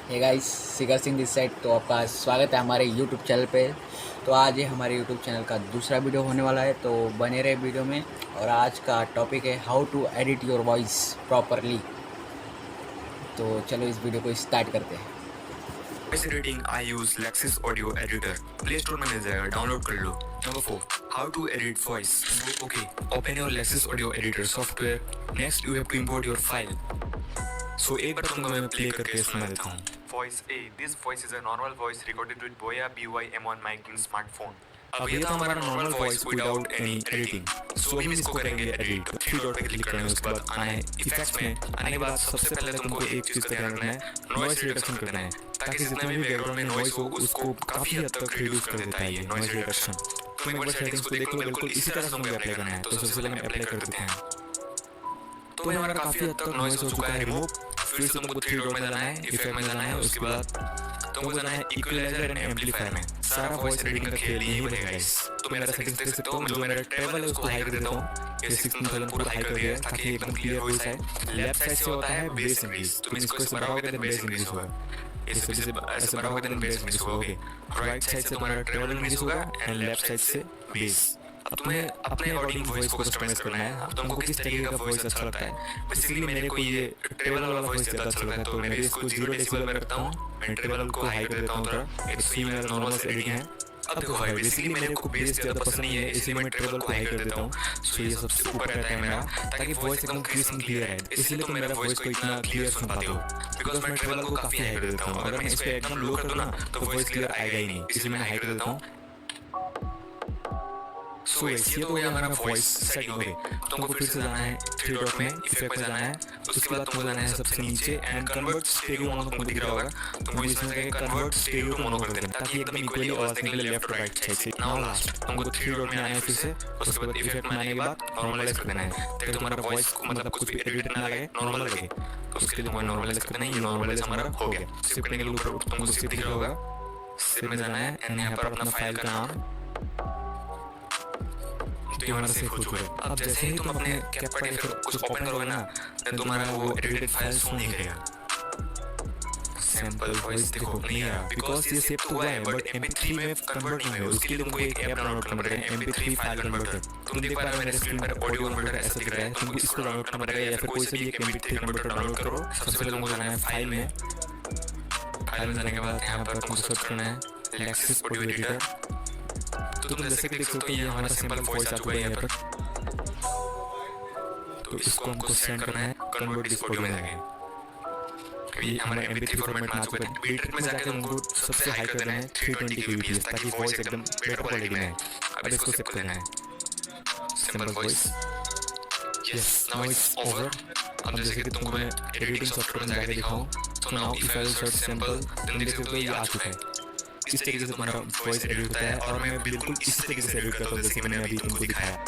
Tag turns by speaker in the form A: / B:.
A: Hey guys, Sigar Singh this side. तो आपका स्वागत है हमारे यूट्यूब चैनल पे। तो आज ये हमारे यूट्यूब चैनल का दूसरा वीडियो होने वाला है, तो बने रहे वीडियो में। और आज का टॉपिक है how to edit your voice properly. तो चलो इस वीडियो को स्टार्ट करते हैं।
B: Voice editing I use Lexis audio editor, play store में मिल जाएगा, डाउनलोड कर लो। Number 4, how to edit voice. Okay, open your Lexis audio editor software. Next you have to import your file. So एक बार तुमको मैं प्ले करके सुना देता हूँ।
C: Voice A. This voice is a normal voice recorded with Boya BY-M1 mic in smartphone.
B: अब ये तो हमारा normal voice without any editing. So हम इसको करेंगे एडिट। 3 डॉट पे क्लिक करना है, उसके बाद आना है इफेक्ट्स में। आने के बाद सबसे पहले तुमको एक चीज़ का ध्यान रखना है, नॉइस रिडक्शन करना है, ताकि जितना भी बैकग्राउंड में नॉइस हो उसको काफ़ी हद तक रिड्यूस कर देता है ये नॉइस रिडक्शन। तुम एक बार सेटिंग्स को देख लो, बिल्कुल इसी तरह से तुमको अप्लाई करना है। तो सबसे पहले हम अप्लाई कर देते हैं। तो हमारा काफ़ी हद तक नॉइस हो चुका है रिमूव। फिर से तुमको 3 डॉट में जाना है, इफेक्ट में जाना है, उसके बाद तुमको जाना है इक्वलाइजर एंड एम्पलीफायर में। सारा वॉइस एडिटिंग का खेल यही रहेगा गाइस। तो मेरा सेटिंग्स देख सकते हो, जो मेरा ट्रेवल है उसको हाई कर देता हूँ। ये 16,000 पूरा हाई कर दिया है ताकि एकदम क्लियर वॉइस आए। लेफ्ट साइड से होता है बेस इंक्रीज, तुम इसको ऐसे बढ़ाओगे तो बेस इंक्रीज होगा। इस वजह से ऐसे बढ़ाओगे तो बेस इंक्रीज होगा। ओके, राइट साइड से तुम्हारा ट्रेवल इंक्रीज होगा एंड लेफ्ट साइड से बेस। अब तुम्हें अपने अकॉर्डिंग वॉइस को कस्टमाइज करना है। अब तुमको किस तरीके का वॉइस अच्छा लगता है। बेसिकली मेरे को ये ट्रेवल वाला वॉइस ज़्यादा अच्छा लगता है, तो मैं इसको 0 डेसिबल में रखता हूँ। मैं ट्रेवल को हाई कर देता हूँ थोड़ा। इट्स मेरा नॉर्मल एडिटिंग है। अब देखो भाई, बेसिकली मेरे को बेस ज़्यादा पसंद नहीं है, इसलिए मैं ट्रेवल को हाई कर देता हूँ। सो ये सबसे ऊपर रहता है मेरा, ताकि वॉइस एकदम क्रिस्प एंड क्लियर है। इसलिए तो मेरा वॉइस को इतना क्लियर सुन पाते हो, बिकॉज मैं ट्रेवल को काफ़ी हाई कर देता हूँ। अगर मैं इस पर एकदम लो कर दूँ ना तो वॉइस क्लियर आएगा ही नहीं, इसलिए मैं हाई कर देता हूँ। सो ये तो गया हमारा वॉइस सेटिंग। हो गई, तुमको फिर से जाना है 3 डॉट में, इफेक्ट में जाना है, उसके बाद तुमको जाना है सबसे नीचे एंड कन्वर्ट स्टेरियो मोनो। तुमको दिख रहा होगा, तुमको इसमें जाके कन्वर्ट स्टेरियो मोनो कर देना, ताकि एकदम इक्वली आवाज निकले लेफ्ट और राइट साइड से। नाउ लास्ट तुमको 3 डॉट में आना है फिर से, उसके बाद इफेक्ट में आने के बाद नॉर्मलाइज कर देना है, ताकि तुम्हारा वॉइस को मतलब कुछ भी एडिट ना लगे, नॉर्मल लगे। तो उसके लिए तुम्हें नॉर्मलाइज करना है। ये नॉर्मलाइज हमारा हो गया। शिफ्ट करने के लिए ऊपर तुमको शिफ्ट दिख रहा होगा, शिफ्ट में जाना है एंड यहाँ पर अपना फाइल का नाम, तो हमारा सेव हो चुका है। अब जैसे ही तुम अपने कैपकट या फिर कुछ ओपन करोगे ना, तो तुम्हारा वो एडिटेड फाइल शो नहीं करेगा। सैंपल वॉइस देखो नहीं आ रहा, बिकॉज ये सेव तो हुआ है बट MP3 में कन्वर्ट नहीं हुआ। उसके लिए तुमको एक ऐप डाउनलोड करना पड़ेगा, MP3 फाइल कन्वर्टर। तुम देख पा रहे हो मेरे स्क्रीन पर ऑडियो कन्वर्टर ऐसा दिख रहा है। तुमको इसको डाउनलोड करना पड़ेगा, या फिर कोई से भी एक MP3 कन्वर्टर डाउनलोड करो। सबसे पहले तुमको जाना है फाइल में। फाइल में जाने के बाद यहाँ पर तुमको सर्च करना है लेक्सिस ऑडियो एडिटर। तो तुम जैसे कि देख सकते हो ये हमारा सिंपल वॉइस आ चुका है यहाँ पर। तो इसको हमको सेंड करना है कन्वर्ट दिस ऑडियो में जाके। ये हमारा MP3 फॉर्मेट में आ चुका है। बिट में जाके तुमको सबसे हाई कर देना है 320 kbps, ताकि वॉइस एकदम बेटर क्वालिटी में है। अब इसको सेव कर देना है simple voice. Yes, now it's over. अब जैसे कि तुमको मैं एडिटिंग सॉफ्टवेयर में जाके दिखाऊं, तो now if I will search sample, तुम देख सकते हो ये आ चुका है। इस तरीके से तुम्हारा वॉइस एडिट होता है, और मैं बिल्कुल इसी तरीके से एडिट करता हूँ जैसे मैंने अभी तुमको दिखाया।